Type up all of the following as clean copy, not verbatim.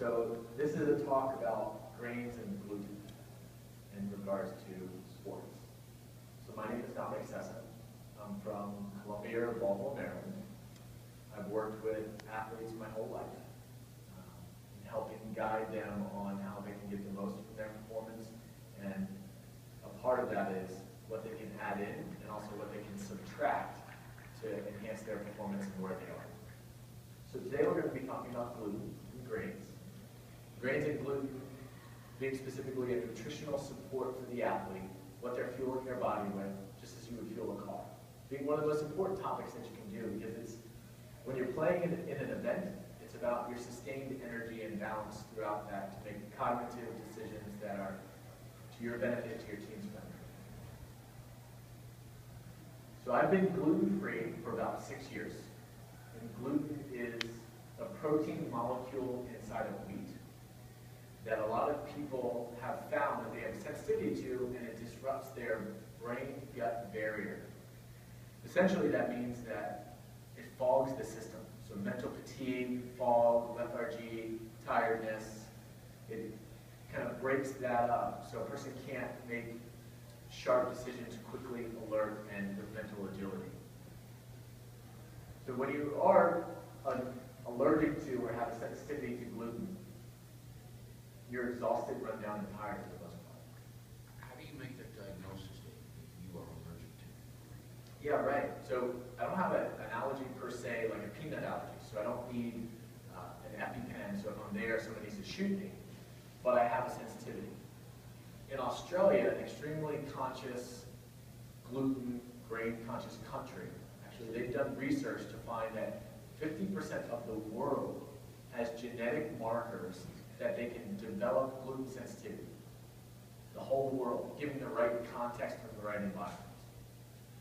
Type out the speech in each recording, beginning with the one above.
So this is a talk about grains and gluten in regards to sports. So my name is Dominic Sessa. I'm from Columbia, Baltimore, Maryland. I've worked with athletes my whole life, helping guide them on how they can get the most from their performance. And a part of that is what they can add in and also what they can subtract to enhance their performance and where they are. So today we're going to be talking about gluten and grains. Grains and gluten being specifically a nutritional support for the athlete, what they're fueling their body with, just as you would fuel a car. Being one of the most important topics that you can do, because it's when you're playing in an event, it's about your sustained energy and balance throughout that to make cognitive decisions that are to your benefit, to your team's benefit. So I've been gluten-free for about 6 years. And gluten is a protein molecule inside of wheat that a lot of people have found that they have sensitivity to, and it disrupts their brain-gut barrier. Essentially, that means that it fogs the system. So mental fatigue, fog, lethargy, tiredness, it kind of breaks that up. So a person can't make sharp decisions quickly, alert, and with mental agility. So when you are allergic to or have a sensitivity to gluten, you're exhausted, run down, and tired for the most part. How do you make that diagnosis that you are allergic to? Yeah, right. So I don't have an allergy per se, like a peanut allergy. So I don't need an EpiPen, so if I'm there, someone needs to shoot me. But I have a sensitivity. In Australia, an extremely conscious, gluten, grain-conscious country, actually they've done research to find that 50% of the world has genetic markers that they can develop gluten sensitivity. The whole world, given the right context and the right environment.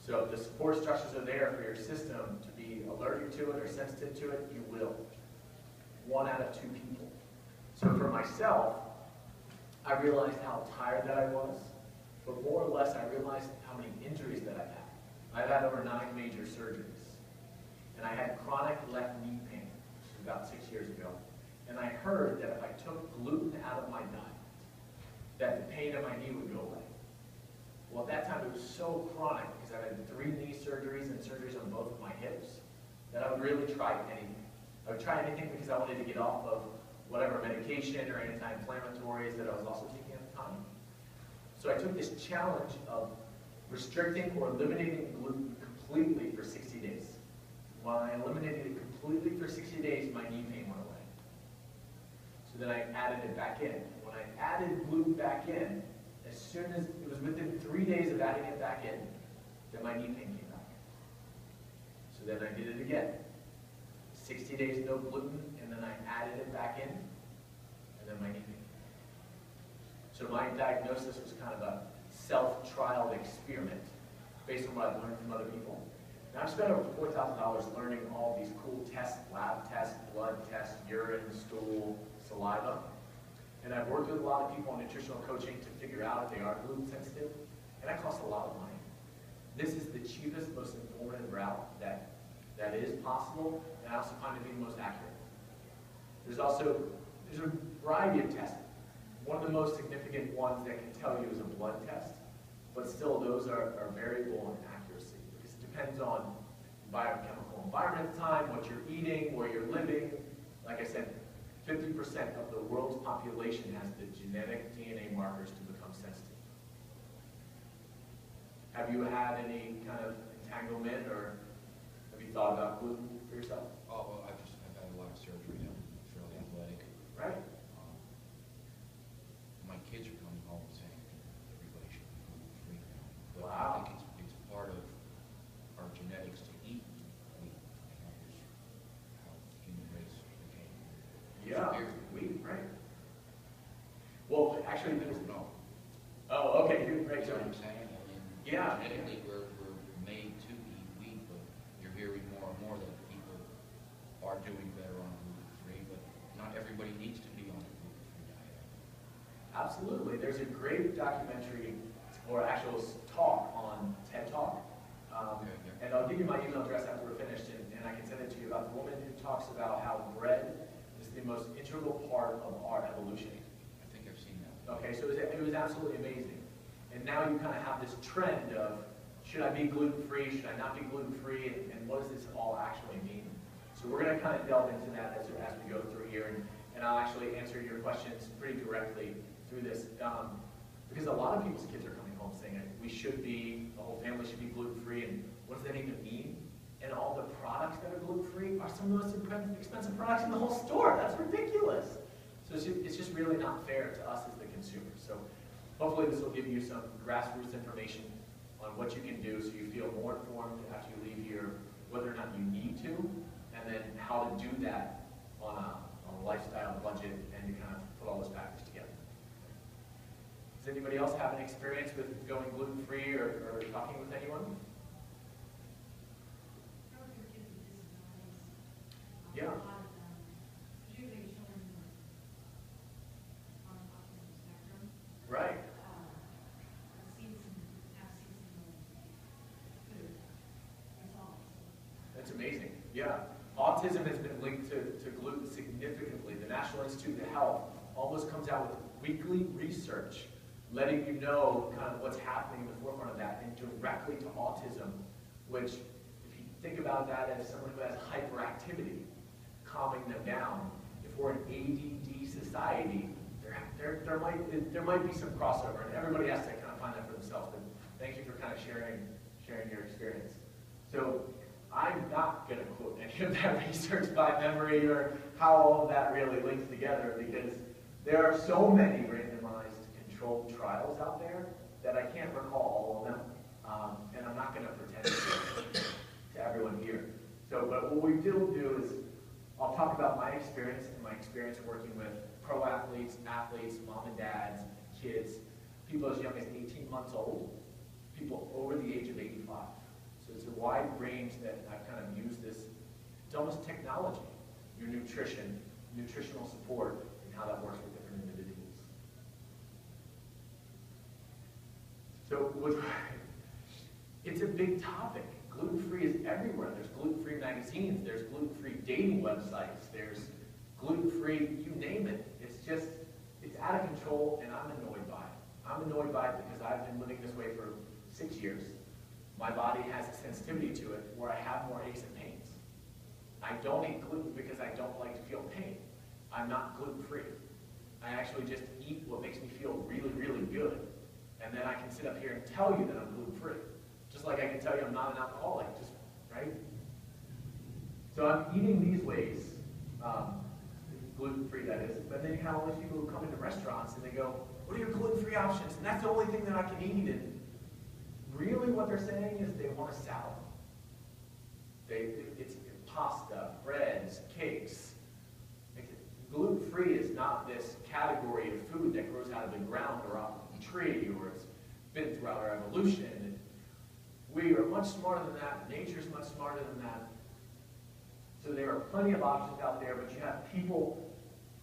So if the support structures are there for your system to be allergic to it or sensitive to it, you will. 1 out of 2 people. So for myself, I realized how tired that I was, but more or less I realized how many injuries that I've had. I've had over 9 major surgeries. And I had chronic left knee pain, which was about 6 years ago. And I heard that if I took gluten out of my diet, that the pain in my knee would go away. Well, at that time it was so chronic because I had 3 knee surgeries and surgeries on both of my hips that I would really try anything. I would try anything because I wanted to get off of whatever medication or anti-inflammatories that I was also taking at the time. So I took this challenge of restricting or eliminating gluten completely for 60 days. When I eliminated it completely for 60 days, my knee pain went away. So then I added it back in. When I added gluten back in, as soon as it was within 3 days of adding it back in, then my knee pain came back. So then I did it again. 60 days no gluten, and then I added it back in, and then my knee pain. So my diagnosis was kind of a self-trial experiment based on what I've learned from other people. Now I've spent over $4,000 learning all these cool tests, lab tests, blood tests, urine, stool, saliva. And I've worked with a lot of people on nutritional coaching to figure out if they are gluten sensitive, and that costs a lot of money. This is the cheapest, most informative route that is possible, and I also find it to be the most accurate. There's a variety of tests. One of the most significant ones that can tell you is a blood test, but still those are variable in accuracy because it depends on biochemical environment at the time, what you're eating, where you're living. Like I said, 50% of the world's population has the genetic DNA markers to become sensitive. Have you had any kind of entanglement, or have you thought about gluten for yourself? Oh, well, I've had a lot of surgery. I'm fairly athletic. Right. My kids are coming home saying everybody should be gluten-free now. But Wow. I think it's part of our genetics to eat wheat. And that was how the human race became superior. Wheat, right. Well, actually, I don't know. Oh, okay, right. You know what I'm saying? I mean, Yeah. genetically, we're made to eat wheat, but you're hearing more and more that people are doing better on gluten-free, but not everybody needs to be on a gluten-free diet. Absolutely. There's a great documentary or actual talk on TED Talk. And I'll give you my email address after we're finished, and I can send it to you about the woman who talks about how bread is the most integral part of our evolution. I think I've seen that. Okay, so it was absolutely amazing. And now you kind of have this trend of, should I be gluten-free, should I not be gluten-free, and what does this all actually mean? So we're going to kind of delve into that as we go through here, and I'll actually answer your questions pretty directly through this, because a lot of people's kids are coming home saying, the whole family should be gluten-free, and what does that even mean? And all the products that are gluten-free are some of the most expensive products in the whole store. That's ridiculous. So it's just really not fair to us as the consumer. So hopefully this will give you some grassroots information on what you can do so you feel more informed after you leave here, whether or not you need to, and then how to do that on a lifestyle budget, and you kind of put all those factors together. Does anybody else have an experience with going gluten-free or talking with anyone? Yeah. Right. That's amazing. Yeah. Autism has been linked to gluten significantly. The National Institute of Health almost comes out with weekly research letting you know kind of what's happening in the forefront of that, and directly to autism, which, if you think about that as someone who has hyperactivity, calming them down, if we're an ADD society, there might be some crossover, and everybody has to kind of find that for themselves. But thank you for kind of sharing your experience. So I'm not going to quote any of that research by memory or how all of that really links together, because there are so many randomized controlled trials out there that I can't recall all of them, and I'm not going to pretend to everyone here. So, but what we will do is I'll talk about my experience and my experience working with pro athletes, mom and dads, kids, people as young as 18 months old, people over the age of 85. So it's a wide range that I've kind of used this. It's almost technology, your nutrition, nutritional support, and how that works with different individuals. So it's a big topic. Gluten-free is everywhere. There's gluten-free magazines, there's gluten-free dating websites, there's gluten-free, you name it. It's out of control, and I'm annoyed by it. I'm annoyed by it because I've been living this way for 6 years. My body has a sensitivity to it where I have more aches and pains. I don't eat gluten because I don't like to feel pain. I'm not gluten-free. I actually just eat what makes me feel really, really good. And then I can sit up here and tell you that I'm gluten-free. Just like I can tell you I'm not an alcoholic, right? So I'm eating these ways, gluten-free that is, but then you have all these people who come into restaurants and they go, what are your gluten-free options? And that's the only thing that I can eat. And really what they're saying is they want a salad. It's pasta, breads, cakes. Gluten-free is not this category of food that grows out of the ground or off of a tree, or it's been throughout our evolution. We are much smarter than that. Nature's much smarter than that. So there are plenty of options out there, but you have people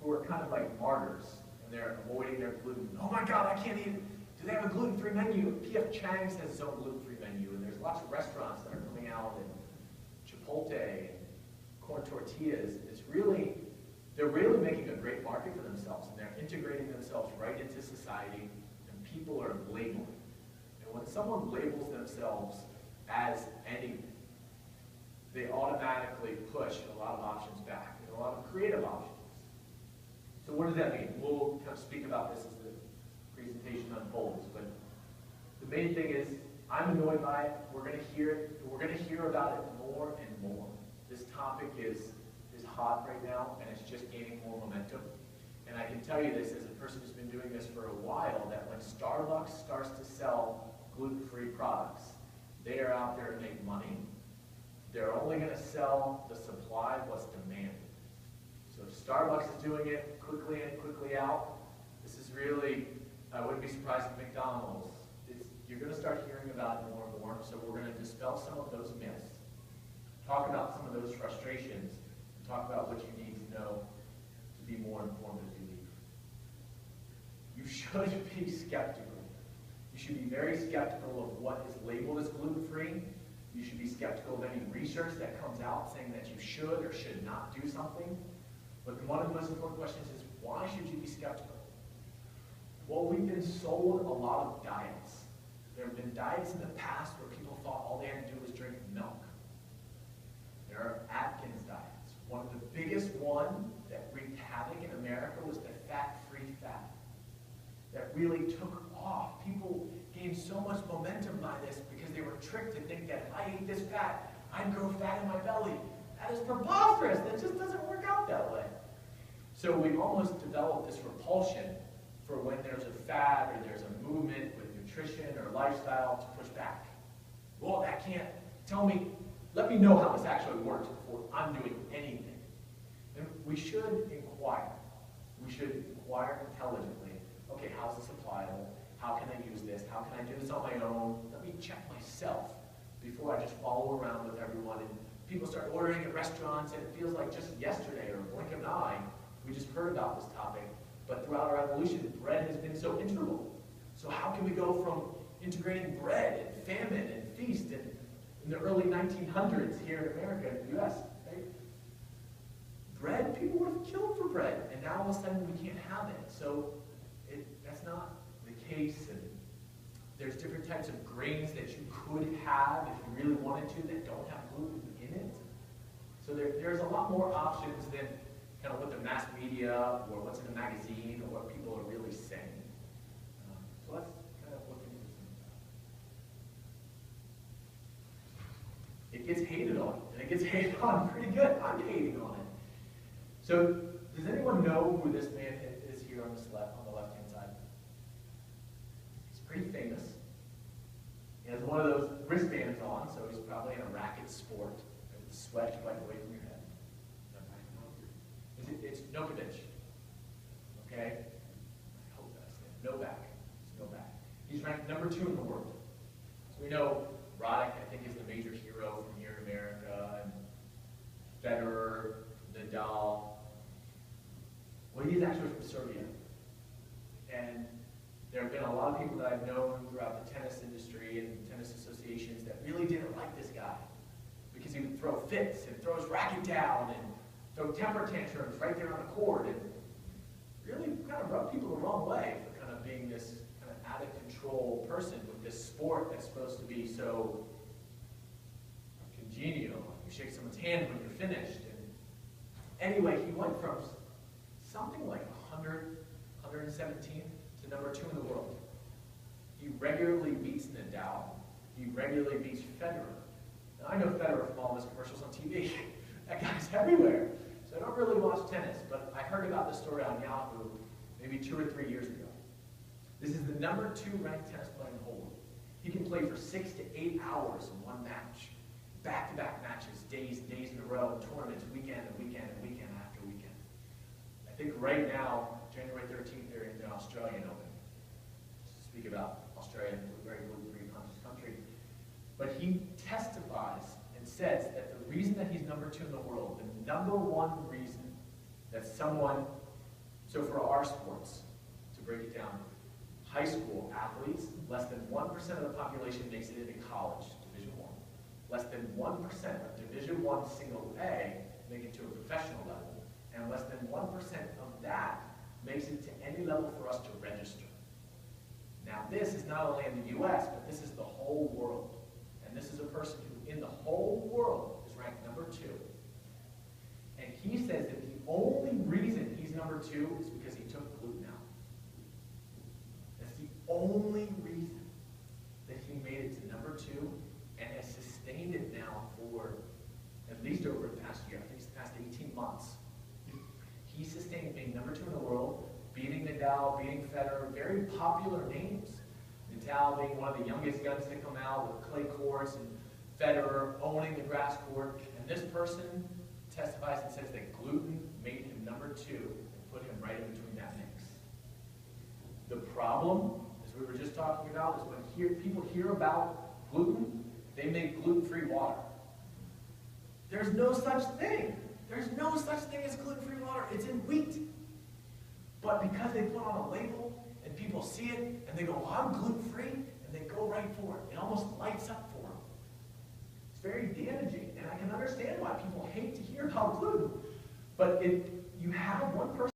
who are kind of like martyrs, and they're avoiding their gluten. Oh my God, I can't eat it. Do they have a gluten-free menu? P.F. Chang's has its own gluten-free menu, and there's lots of restaurants that are coming out, and Chipotle, and corn tortillas. They're really making a great market for themselves, and they're integrating themselves right into society, and people are labeling. And when someone labels themselves as anything, they automatically push a lot of options back, and a lot of creative options. So what does that mean? We'll kind of speak about this as the presentation unfolds, but the main thing is, I'm annoyed by it. We're going to hear it. We're going to hear about it more and more. This topic is hot right now, and it's just gaining more momentum. And I can tell you this as a person who's been doing this for a while, that when Starbucks starts to sell gluten-free products, they are out there to make money. They're only going to sell the supply of what's demanded. So if Starbucks is doing it quickly in, quickly out, this is really, I wouldn't be surprised if McDonald's, you're going to start hearing about it more and more. So we're going to dispel some of those myths, talk about some of those frustrations, and talk about what you need to know to be more informed as you leave. You should be skeptical. You should be very skeptical of what is labeled as gluten-free. You should be skeptical of any research that comes out saying that you should or should not do something. But one of the most important questions is, why should you be skeptical? Well, we've been sold a lot of diets. There have been diets in the past where people thought all they had to do was drink milk. There are Atkins diets. One of the biggest one that wreaked havoc in America was the fat-free fat. That really took off. People gained so much momentum by this because they were tricked to think that if I ate this fat, I'd grow fat in my belly. That is preposterous. That just doesn't work out that way. So we've almost developed this repulsion for when there's a fad or there's a movement with nutrition or lifestyle to push back. Well, that can't tell me, let me know how this actually works before I'm doing anything. And we should inquire. We should inquire intelligently. Okay, how's this applicable? How can I use this? How can I do this on my own? Let me check myself before I just follow around with everyone. And people start ordering at restaurants, and it feels like just yesterday or a blink of an eye, we just heard about this topic. But throughout our evolution, bread has been so integral. So how can we go from integrating bread and famine and feast and in the early 1900s here in America, in the US, right? Bread, people would have killed for bread, and now all of a sudden we can't have it. So that's not the case, and there's different types of grains that you could have if you really wanted to that don't have gluten in it. So there's a lot more options than kind of what the mass media or what's in the magazine or what people are really saying. So let's kind of look into some of that. It gets hated on, and it gets hated on pretty good. I'm hating on it. So does anyone know who this man is here on the left-hand side? He's pretty famous. He has one of those wristbands on, so he's probably in a racket sport. The sweat wiped away from your head. It's Nokovic. Okay? I hope that's it. Novak. It's Novak. He's ranked number 2 in the world. So we know Roddick, I think, is the major hero from here in America, and Federer, Nadal. Well, he's actually from Serbia. And there have been a lot of people that I've known throughout the tennis industry and tennis associations that really didn't like this guy because he would throw fits and throw his racket down and throw temper tantrums right there on the court and really kind of rub people the wrong way for kind of being this kind of out of control person with this sport that's supposed to be so congenial. You shake someone's hand when you're finished. And anyway, he went from something like 117 to number 2 in the world. He regularly beats Nadal. He regularly beats Federer. Now, I know Federer from all his commercials on TV. That guy's everywhere. So I don't really watch tennis, but I heard about this story on Yahoo maybe 2 or 3 years ago. This is the number 2 ranked tennis player in the whole world. He can play for 6 to 8 hours in one match. Back-to-back matches, days in a row, tournaments, weekend and weekend and weekend after weekend. I think right now, January 13th, they're in the Australian Open. Speak about Australia, a very gluten-free conscious country. But he testifies and says that the reason that he's number 2 in the world, the number 1 reason that someone, so for our sports, to break it down, high school athletes, less than 1% of the population makes it into college, Division I. Less than 1% of Division I single A make it to a professional level, and less than 1% of that makes it to any level for us to register. Now this is not only in the US, but this is the whole world. And this is a person who in the whole world is ranked number 2. And he says that the only reason he's number 2 is because he took gluten out. That's the only reason that he made it to number 2 and has sustained it now for at least over the past year. I think it's the past 18 months. He sustained being number 2 in the world, beating Nadal, beating Federer, very popular names. Nadal being one of the youngest guns to come out with clay courts, and Federer owning the grass court. And this person testifies and says that gluten made him number 2 and put him right in between that mix. The problem, as we were just talking about, is when people hear about gluten, they make gluten-free water. There's no such thing. There's no such thing as gluten-free water. It's in wheat. But because they put on a label and people see it and they go, well, I'm gluten-free, and they go right for it. It almost lights up for them. It's very damaging, and I can understand why people hate to hear about gluten. But you you have one person